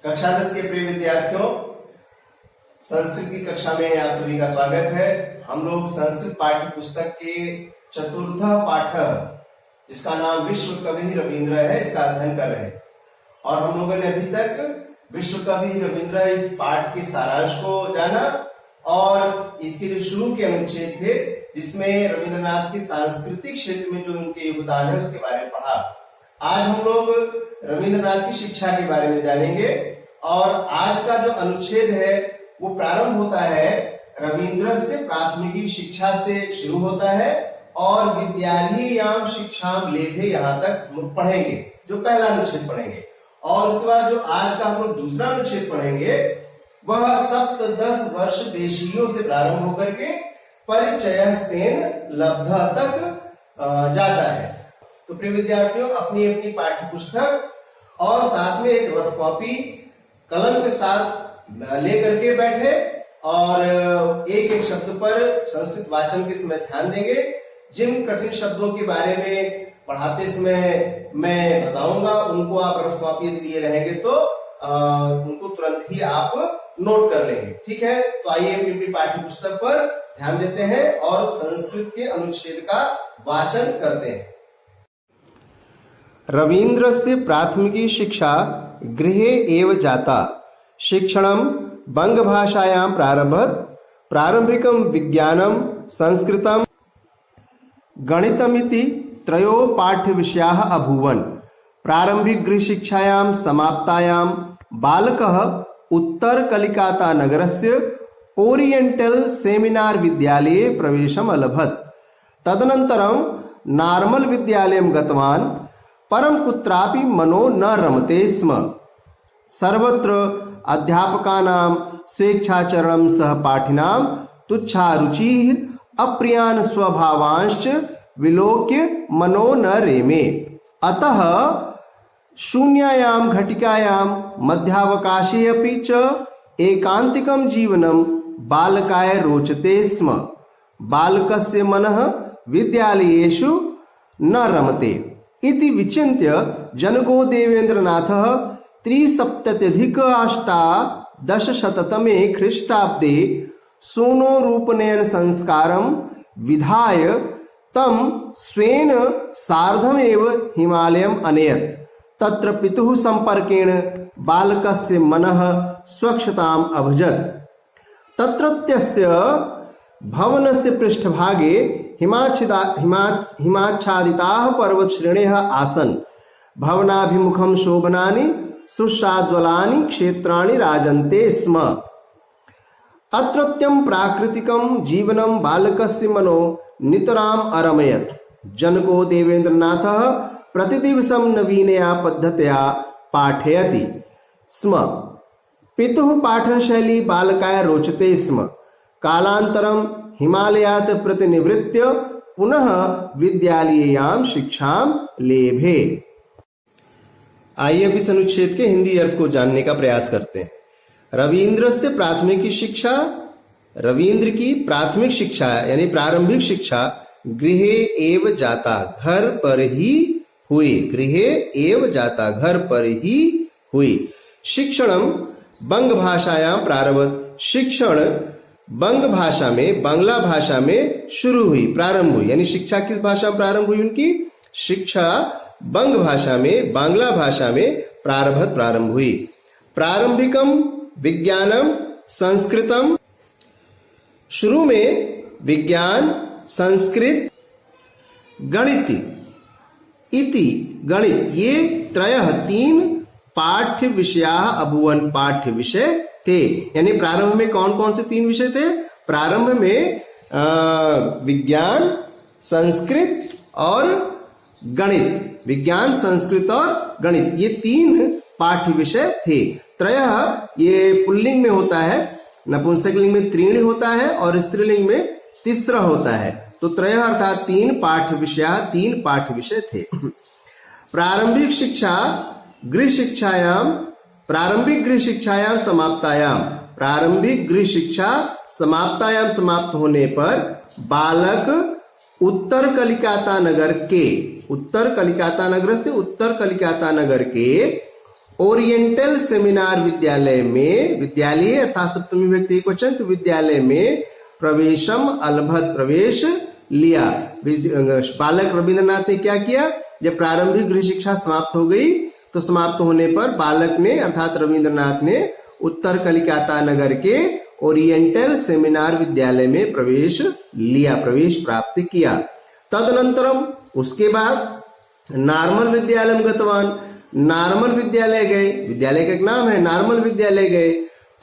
कक्षा 10 के प्रिय विद्यार्थियों, संस्कृत की कक्षा में आप सभी का स्वागत है। हम लोग संस्कृत पाठ्य पुस्तक के चतुर्थ पाठ, जिसका नाम विश्व कवि रविंद्र है, इसका अध्ययन कर रहे हैं। और हम लोगों ने अभी तक विश्व कवि रविंद्र इस पाठ के सारांश को जाना और इसके जो शुरू के अनुच्छेद थे, जिसमें रविंद्रनाथ के सांस्कृतिक क्षेत्र में जो उनके योगदान है उसके बारे में पढ़ा। आज हम लोग रविंद्रनाथ की शिक्षा के बारे में जानेंगे और आज का जो अनुच्छेद है वो प्रारंभ होता है रविंद्र से प्राथमिकी शिक्षा से शुरू होता है और विद्यालयीयाम शिक्षाम लेभे यहाँ तक पढ़ेंगे, जो पहला अनुच्छेद पढ़ेंगे। और उसके बाद जो आज का हम लोग दूसरा अनुच्छेद पढ़ेंगे वह सप्तदश वर्ष देशीयों से प्रारंभ होकर के परिचयस्तेन लब्ध तक जाता है। तो प्रिय विद्यार्थियों, अपनी अपनी पाठ्य पुस्तक और साथ में एक रफ कॉपी कलम के साथ लेकर के बैठे और एक एक शब्द पर संस्कृत वाचन के समय ध्यान देंगे। जिन कठिन शब्दों के बारे में पढ़ाते समय मैं बताऊंगा, उनको आप रफ कॉपी लिए रहेंगे तो उनको तुरंत ही आप नोट कर लेंगे। ठीक है, तो आइए अपनी पाठ्य पुस्तक पर ध्यान देते हैं और संस्कृत के अनुच्छेद का वाचन करते हैं। रवीन्द्रस्य प्राथमिकी शिक्षा गृहे एव जाता। शिक्षणं बंगभाषायां प्रारभत। प्रारंभिकं विज्ञानं संस्कृतं गणितमिति त्रयो पाठ्यविषयाः अभूवन्। प्रारंभिक गृहशिक्षायां समाप्तायां बालकः उत्तरकलिकाता नगरस्य ओरिएंटल सेमिनार विद्यालये प्रवेशम् अलभत। तदनन्तरं नार्मल विद्यालयं गतवान्, परं कुत्रापि मनो न रमते स्म। सर्वत्र अध्यापकानां स्वेच्छाचरणं सहपाठिनां तुच्छा रुचिः अप्रियान् स्वभावांश्च विलोक्य मनो न रेमे। अतः शून्यायां घटिकायां मध्यावकाशे अपि च एकान्तिकं जीवनं बालकाय रोचते स्म। बालकस्य मनः विद्यालयेषु न रमते इति विचिन्त्य जनको देवेन्द्रनाथः 370-अष्टादशशततमे ख्रीष्टाब्दे सोनोरूपनयन संस्कारं विधाय तं स्वेन सार्धमेव हिमालयम् अनयत्। तत्र पितुः सम्पर्केण बालकस्य मनः स्वच्छताम् अभजत्। तत्रत्यस्य भवनस्य पृष्ठभागे हिमाच्छादिताः पर्वतश्रेणयः आसन्। भवनाभिमुखं शोभनानि सुशाद्वलानि क्षेत्राणि राजन्ते स्म। अत्रत्यं प्राकृतिकं जीवनं बालकस्य मनो नितराम् अरमयत्। जनको देवेन्द्रनाथः प्रतिदिवसं नवीनया पद्धत्या पाठयति स्म। पितुः पाठनशैली बालकाय रोचते स्म। कालान्तरं हिमालयात् प्रतिनिवृत्य पुनः विद्यालयीयां शिक्षां लेभे। आइए अब इस अनुच्छेद के हिंदी अर्थ को जानने का प्रयास करते हैं। रविंद्र से प्राथमिक शिक्षा, रविंद्र की प्राथमिक शिक्षा यानी प्रारंभिक शिक्षा गृहे एव जाता, घर पर ही हुई। गृहे एव जाता, घर पर ही हुई। शिक्षणम बंग भाषायां प्रारभत। शिक्षण बंग भाषा में, बांग्ला भाषा में शुरू हुई, प्रारंभ हुई। यानी शिक्षा किस भाषा में प्रारंभ हुई उनकी? शिक्षा बंग भाषा में, बांग्ला भाषा में प्रारंभ हुई। प्रारंभिकम विज्ञानम संस्कृतम। शुरू में विज्ञान, संस्कृत, गणित इति गणित, ये त्रयः तीन पाठ्य विषयाः अभूवन्, पाठ्य विषय थे। यानी प्रारंभ में कौन कौन से तीन विषय थे? प्रारंभ में विज्ञान, संस्कृत और गणित। विज्ञान, संस्कृत और गणित, ये तीन पाठ्य विषय थे। त्रयः ये पुल्लिंग में होता है, नपुंसकलिंग में त्रीणि होता है और स्त्रीलिंग में तीसरा होता है। तो त्रयः अर्थात तीन पाठ्य विषय थे। प्रारंभिक शिक्षा गृह शिक्षायां, प्रारंभिक गृह शिक्षायां समाप्तायां, प्रारंभिक गृह शिक्षा समाप्तायां समाप्त होने पर बालक उत्तर कलिकाता नगर के, उत्तर कलिकाता नगर से उत्तर कलिकाता नगर के ओरिएंटल सेमिनार विद्यालय में, विद्यालय अर्थात सप्तमी व्यक्ति एकवचन, तो विद्यालय में प्रवेशम अलभत, प्रवेश लिया। बालक रविंद्रनाथ ने क्या किया, जब प्रारंभिक गृह शिक्षा समाप्त हो गई तो समाप्त होने पर बालक ने अर्थात रविंद्रनाथ ने उत्तर कलिकाता नगर के ओरिएंटल सेमिनार विद्यालय में प्रवेश लिया, प्रवेश प्राप्त किया। तदनंतरम उसके बाद नार्मल विद्यालय गतवान, नार्मल विद्यालय गए, विद्यालय का एक नाम है, नार्मल विद्यालय गए।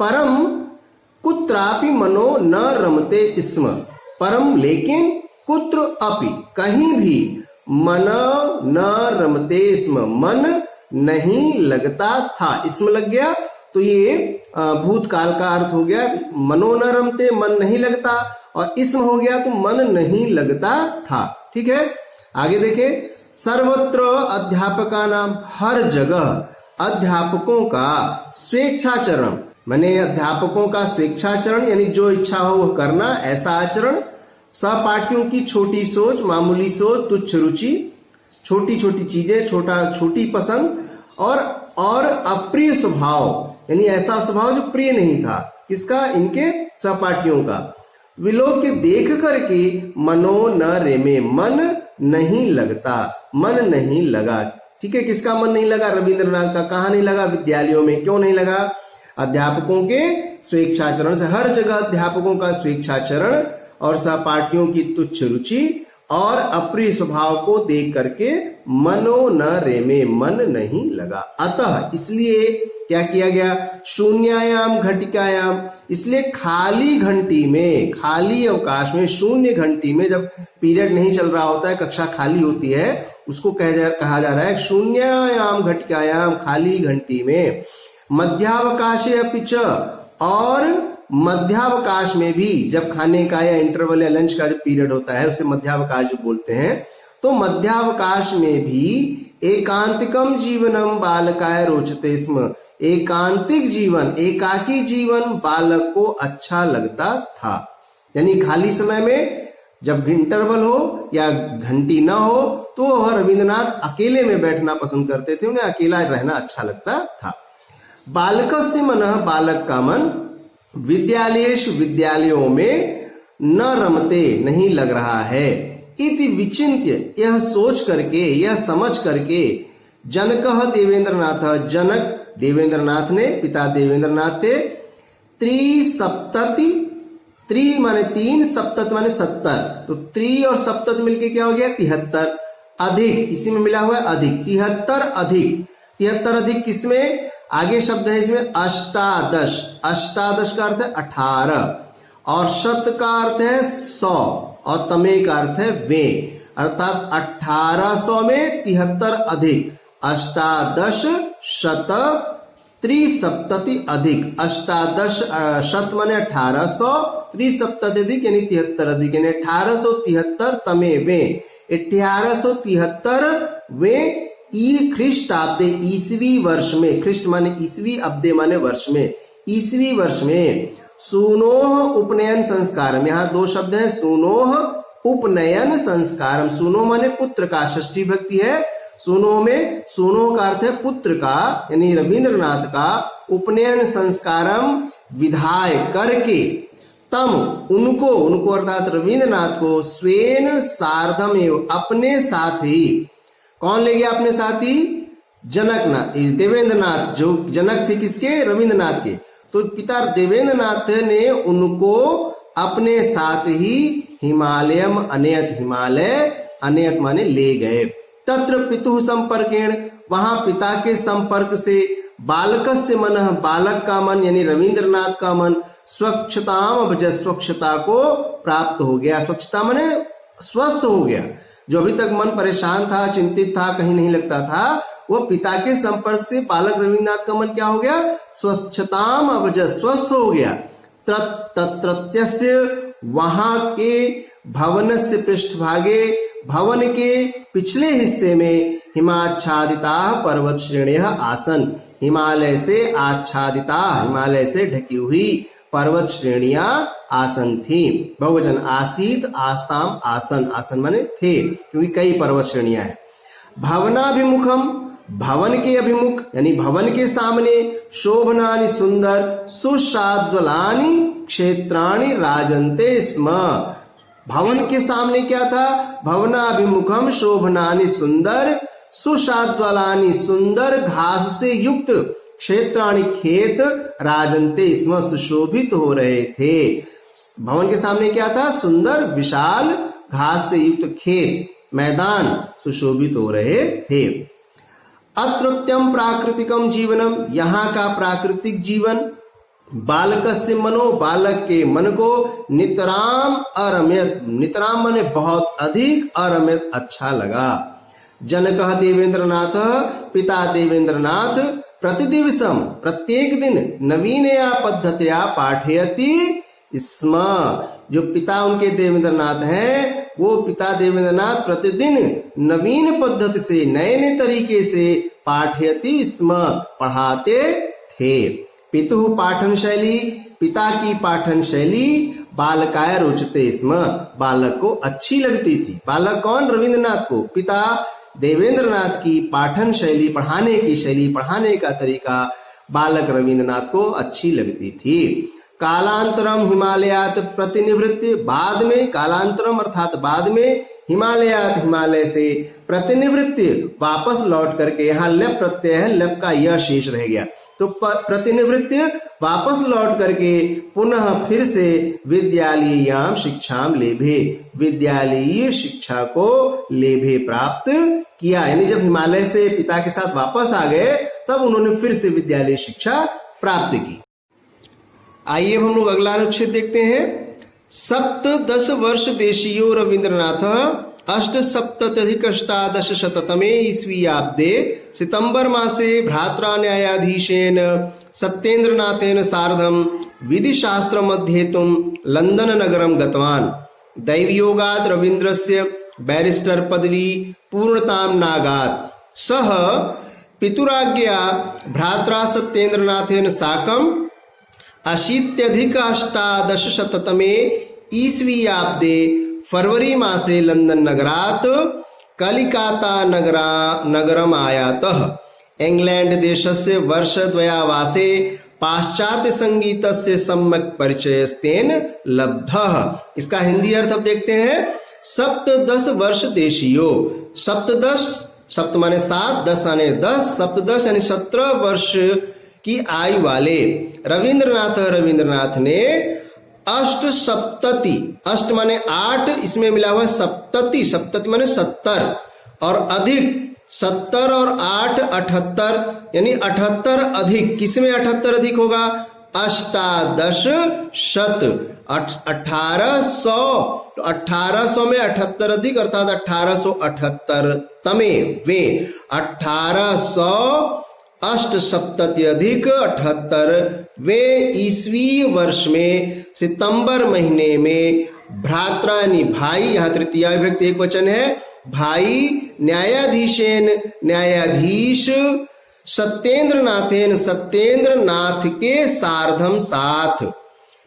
परम कुत्रापि मनो न रमते स्म, परम लेकिन कुत्र अपि कहीं भी मन न रमते स्म, मन नहीं लगता था, इसमें लग गया तो ये भूतकाल का अर्थ हो गया, मनो न रमते मन नहीं लगता, और इसम हो गया तो मन नहीं लगता था। ठीक है, आगे देखें, सर्वत्र अध्यापका नाम, हर जगह अध्यापकों का स्वेच्छाचरण, माने अध्यापकों का स्वेच्छाचरण यानी जो इच्छा हो वह करना, ऐसा आचरण। सहपाठियों की छोटी सोच, मामूली सोच, तुच्छ रुचि, छोटी छोटी चीजें, छोटी पसंद, और अप्रिय स्वभाव यानी ऐसा स्वभाव जो प्रिय नहीं था, किसका, इनके सहपाठियों का। विलोक देख करके मनो न रेमे, मन नहीं लगता, मन नहीं लगा। ठीक है, किसका मन नहीं लगा, रविंद्रनाथ का। कहाँ नहीं लगा, विद्यालयों में। क्यों नहीं लगा, अध्यापकों के स्वेच्छाचरण से, हर जगह अध्यापकों का स्वेच्छाचरण और सहपाठियों की तुच्छ रुचि और अप्रिय स्वभाव को देख करके मनो न रेमे, मन नहीं लगा। अतः इसलिए क्या किया गया, शून्यायाम घटिकायाम, इसलिए खाली घंटी में, खाली अवकाश में, शून्य घंटी में, जब पीरियड नहीं चल रहा होता है, कक्षा खाली होती है, उसको कहा जा रहा है शून्यायाम घटिकायाम, खाली घंटी में। मध्यावकाशे अपि च, और मध्यावकाश में भी, जब खाने का या इंटरवल या लंच का जो पीरियड होता है उसे मध्यावकाश जो बोलते हैं, तो मध्यावकाश में भी एकांतिकम जीवनम बालकाय रोचते स्म, एकांतिक जीवन, एकाकी जीवन बालक को अच्छा लगता था। यानी खाली समय में जब इंटरवल हो या घंटी ना हो तो वह रविंद्रनाथ अकेले में बैठना पसंद करते थे, उन्हें अकेला रहना अच्छा लगता था। बालकस्य मनः, बालक का मन, विद्यालयेषु, विद्यालयों में, न रमते, नहीं लग रहा है। इति विचिन्त्य, यह सोच करके, यह समझ करके, जनकः देवेंद्रनाथ, जनक देवेंद्रनाथ ने, पिता देवेंद्रनाथ थे, त्रिसप्तति, त्रि माने 3, सप्तत माने 70, तो त्रि और सप्तत मिलके क्या हो गया, 73, अधिक, इसी में मिला हुआ है अधिक, 73 अधिक, 73 अधिक किसमें, आगे शब्द है इसमें अष्टादश, अष्टादश का अर्थ है 18, और शत का अर्थ है 100, और तमे का अर्थ है वे, अर्थात 1800 में 73 अधिक, अष्टादश शत त्रिसप्तति अधिक, अष्टादश शत माने 1800, त्रिसप्तति अधिक यानी 73 अधिक, यानी 1873 तमे वे, 1873 वे ई ख्रिस्टाब्दे, ईसवी वर्ष में, ख्रिस्ट माने ईसवी, अब्दे माने वर्ष में, ईसवी वर्ष में, सूनोह उपनयन संस्कारम, यहाँ 2 शब्द है, सूनोह उपनयन संस्कारम, सूनो माने पुत्र का, षष्ठी विभक्ति है, सूनो में, सूनो का अर्थ है पुत्र का, यानी रविंद्रनाथ का, उपनयन संस्कारम विधाय करके, तम उनको अर्थात रविंद्रनाथ को, स्वेन सार्धम एवं अपने साथ ही, कौन ले गया अपने साथ ही, जनकनाथ, देवेंद्रनाथ, जो जनक थे किसके, रविंद्रनाथ के, तो पिता देवेंद्रनाथ ने उनको अपने साथ ही हिमालयम अनयत, हिमालय अनयत माने ले गए। तत्र पितुः संपर्केण, वहां पिता के संपर्क से, बालकस्य मनः, बालक का मन यानी रविंद्रनाथ का मन, स्वच्छताम भज, स्वच्छता को प्राप्त हो गया, स्वच्छता माने स्वस्थ हो गया, जो अभी तक मन परेशान था, चिंतित था, कहीं नहीं लगता था, वो पिता के संपर्क से बालक रविंद्रनाथ का मन क्या हो गया, स्वच्छताम अभज, स्वस्थ हो गया। तत्रत्यस्य, वहां के, भवनस्य पृष्ठभागे, भवन के पिछले हिस्से में, हिमाच्छादिता पर्वत श्रेणियः आसन, हिमालय से आच्छादिता, हिमालय से ढकी हुई पर्वत श्रेणियां आसन थी। बहुवचन आसीत, आस्ताम, आसन, आसन माने थे, क्योंकि कई पर्वत श्रेणियां हैं। भवनाभिमुखम, भवन के अभिमुख यानी भवन के सामने शोभनानि सुंदर सुशाद्वलानि क्षेत्राणि राजन्ते स्म। भवन के सामने क्या था? भवनाभिमुखम शोभनानि सुंदर सुशाद्वलानि सुंदर घास से युक्त क्षेत्राणि खेत राजन्ते स्म सुशोभित हो रहे थे। भवन के सामने क्या था? सुंदर विशाल घास से युक्त खेत मैदान सुशोभित हो रहे थे। अत्रत्यम प्राकृतिकम जीवनम, यहाँ का प्राकृतिक जीवन बालकस्य मनो, बालक के मन को नितराम अरम्यत, नितराम माने बहुत अधिक, अरम्यत अच्छा लगा। जनकः देवेंद्रनाथ, पिता देवेंद्रनाथ प्रतिदिवसम प्रत्येक दिन नवीनया पद्धतिया पाठयति स्म। जो पिता उनके देवेंद्रनाथ हैं वो पिता देवेंद्रनाथ प्रतिदिन नवीन पद्धति से नए नए तरीके से पाठयति स्म पढ़ाते थे। पितुः पाठन शैली, पिता की पाठन शैली बालकाय रोचते स्म, बालक को अच्छी लगती थी। बालक कौन? रविंद्रनाथ को पिता देवेंद्रनाथ की पाठन शैली, पढ़ाने की शैली, पढ़ाने का तरीका बालक रविंद्रनाथ को अच्छी लगती थी। कालांतरम हिमालयात प्रतिनिवृत्ति, बाद में, कालांतरम अर्थात बाद में, हिमालयात हिमालय से, प्रतिनिवृत्ति वापस लौट करके, यहाँ लप प्रत्यय है, लप का यह शेष रह गया तो प्रतिनिवृत्ति वापस लौट करके पुनः फिर से विद्यालयीयाम शिक्षाम लेभे, विद्यालयीय शिक्षा को लेभे प्राप्त किया। यानी जब हिमालय से पिता के साथ वापस आ गए तब उन्होंने फिर से विद्यालय शिक्षा प्राप्त की। आइए हम लोग अगला अनुच्छेद देखते हैं। 17 वर्ष देशीयो रविंद्रनाथ 8सप्तत्यधिक-अष्टादशशततमे ईस्वीयाब्दे सितंबर मासे भ्रात्रा न्यायाधीशेन सत्येन्द्रनाथेन सार्धं विधिशास्त्रम् अध्येतुं लंदन नगरं गतवान्। दैवयोगात् रवीन्द्रस्य बैरिस्टर पदवी पूर्णतां नागात्। सः पितुराज्ञया भ्रात्रा सत्येन्द्रनाथेन साकं 80-अष्टादशशततमे ईस्वीयाब्दे फरवरी मासे लंदन नगरात् कलिकाता नगरम् आयातः। इंग्लैंड देशस्य वर्षद्वयावासे पाश्चात्य संगीतस्य सम्यक् परिचयस्तेन लब्धः। इसका हिंदी अर्थ अब देखते हैं। 17 वर्ष देशीयो, सप्तदश, सप्त माने 7, 10 माने 10, सप्तदश यानी 17 वर्ष की आयु वाले रविंद्रनाथ ने अष्टसप्तति, अष्ट माने 8, इसमें मिला हुआ सप्तति, सप्तति माने 70 और अधिक, 70 और 8 78 यानी 78 अधिक, किसमें 78 अधिक होगा? अष्टादश शत 1800, तो 1800 में 78 अधिक अर्थात 1878 तमे वे 1800 अष्टसप्तति अधिक 78 वे ईस्वी वर्ष में सितंबर महीने में भ्रात्रानि भाई, यहाँ तृतीया विभक्ति एक वचन है, भाई न्यायाधीशेन न्यायाधीश सत्येन्द्रनाथेन सत्येन्द्रनाथ के सार्धम साथ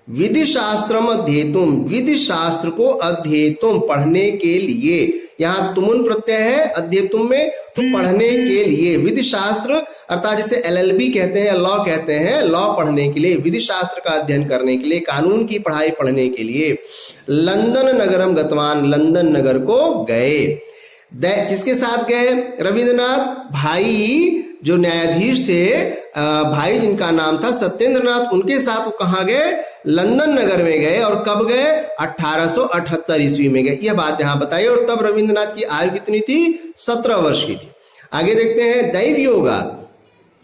विधि शास्त्रम अध्येतुम, विधि शास्त्र को अध्येतुम पढ़ने के लिए, यहाँ तुमुन प्रत्यय है अध्येतुम में, तो पढ़ने के लिए विधि शास्त्र अर्थात जिसे LLB कहते हैं, लॉ कहते हैं, लॉ पढ़ने के लिए, विधि शास्त्र का अध्ययन करने के लिए, कानून की पढ़ाई पढ़ने के लिए लंदन नगरम गतवान, लंदन नगर को गए। किसके साथ गए? रविंद्रनाथ भाई जो न्यायाधीश थे, भाई जिनका नाम था सत्येंद्रनाथ, उनके साथ वो कहाँ गए? लंदन नगर में गए। और कब गए? 1878 ईस्वी में गए। यह बात यहाँ बताइए। और तब रविंद्रनाथ की आयु कितनी थी? 17 वर्ष की थी। आगे देखते हैं। दैव योगा,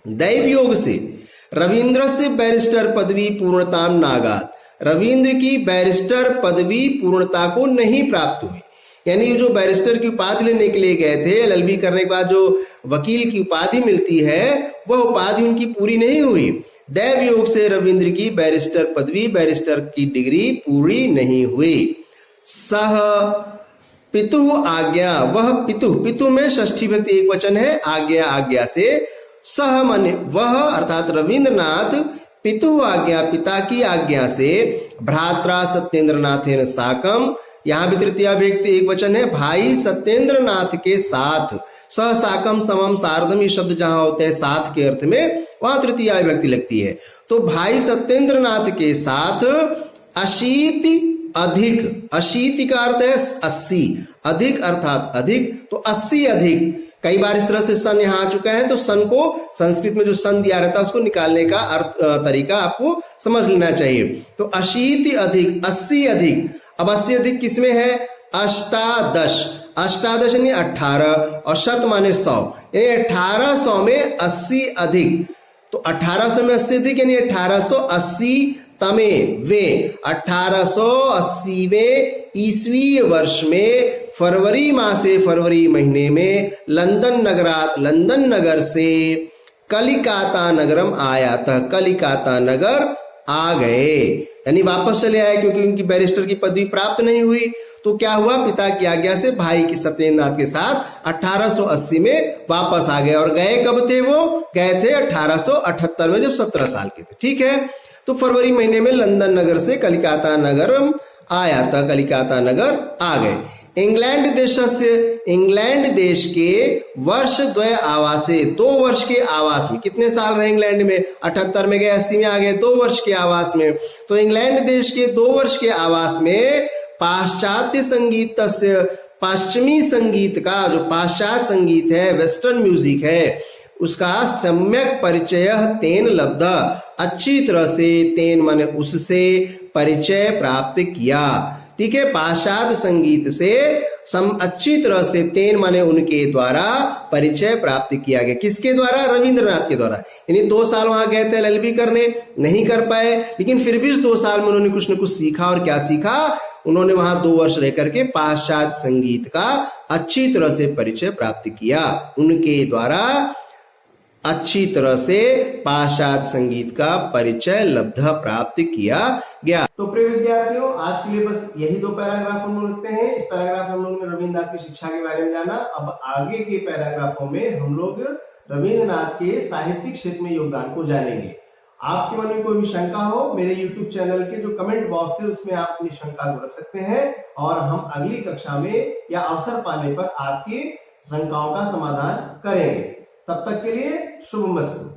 दैव योग से रविंद्र से बैरिस्टर पदवी पूर्णता नागात, रविंद्र की बैरिस्टर पदवी पूर्णता को नहीं प्राप्त हुई। यानी जो बैरिस्टर की उपाधि लेने के लिए गए थे, LLB करने के बाद जो वकील की उपाधि मिलती है, वह उपाधि उनकी पूरी नहीं हुई। दैव योग से रविंद्र की बैरिस्टर पदवी, बैरिस्टर की डिग्री पूरी नहीं हुई। सह पितु आज्ञा, वह पितु, पितु में षष्ठी विभक्ति एक वचन है, आज्ञा आज्ञा से, सह माने वह अर्थात रविंद्रनाथ पितु आज्ञा पिता की आज्ञा से भ्रात्रा सत्येन्द्रनाथेन साकम, यहाँ भी तृतीया व्यक्ति एक वचन है, भाई सत्येंद्र नाथ के साथ। सह साकम समम सार्धम ये शब्द जहां होते हैं साथ के अर्थ में, वहां तृतीया व्यक्ति लगती है। तो भाई सत्येंद्र नाथ के साथ अशीति अधिक, अशीति का अर्थ है 80, अधिक अर्थात अधिक, तो 80 अधिक। कई बार इस तरह से सन यहाँ आ चुका है, तो सन को संस्कृत में जो सन दिया रहता है उसको निकालने का अर्थ तरीका आपको समझ लेना चाहिए। तो अशीति अधिक, 80 अधिक। अब 80 अधिक किसमें है? अष्टादश, अष्टादश यानी 18 और शत माने 100, यानी 1800 में 80 अधिक। तो 1800 में 80 अधिक यानी 1880 तमे वे 1880वें ईस्वी वर्ष में फरवरी मासे, फरवरी महीने में लंदन नगर से कलिकाता नगरम आयातः, कलिकाता नगर आ गए, यानी वापस चले आए, क्योंकि उनकी बैरिस्टर की पदवी प्राप्त नहीं हुई। तो क्या हुआ? पिता की आज्ञा से भाई की सत्येंद्र नाथ के साथ 1880 में वापस आ गए। और गए कब थे? वो गए थे 1878 में, जब 17 साल के थे। ठीक है, तो फरवरी महीने में लंदन नगर से कलिकाता नगरम आया था, कलिकाता नगर आ गए। इंग्लैंड देशस्य, इंग्लैंड देश के वर्ष द्वय आवासे, 2 वर्ष के आवास में। कितने साल रहे इंग्लैंड में? 78 में गए, 80 में आ गए, 2 वर्ष के आवास में। तो इंग्लैंड देश के 2 वर्ष के आवास में पाश्चात्य संगीत, पश्चिमी संगीत का, जो पाश्चात्य संगीत है, वेस्टर्न म्यूजिक है, उसका सम्यक परिचय तेन लब्ध, अच्छी तरह से, तेन माने उससे, परिचय प्राप्त किया। ठीक है, पाश्चात्य संगीत से अच्छी तरह से, तेन माने उनके द्वारा, परिचय प्राप्त किया गया। किसके द्वारा? रविंद्रनाथ के द्वारा। यानी 2 साल वहां गए थे एलएलबी करने, नहीं कर पाए, लेकिन फिर भी इस 2 साल में उन्होंने कुछ न कुछ सीखा। और क्या सीखा? उन्होंने वहां 2 वर्ष रह करके पाश्चात्य संगीत का अच्छी तरह से परिचय प्राप्त किया। उनके द्वारा अच्छी तरह से पाश्चात्य संगीत का परिचय लब्ध प्राप्त किया गया। तो प्रिय विद्यार्थियों, आज के लिए बस यही 2 पैराग्राफ हम लोग रखते हैं। इस पैराग्राफ में हम लोग ने रविन्द्रनाथ की शिक्षा के बारे में जाना। अब आगे के पैराग्राफों में हम लोग रविन्द्रनाथ के साहित्यिक क्षेत्र में योगदान को जानेंगे। आपके मन में कोई भी शंका हो, मेरे YouTube चैनल के जो कमेंट बॉक्स है उसमें आप अपनी शंका को रख सकते हैं, और हम अगली कक्षा में या अवसर पाने पर आपकी शंकाओं का समाधान करेंगे। तब तक के लिए शुभमस्तु।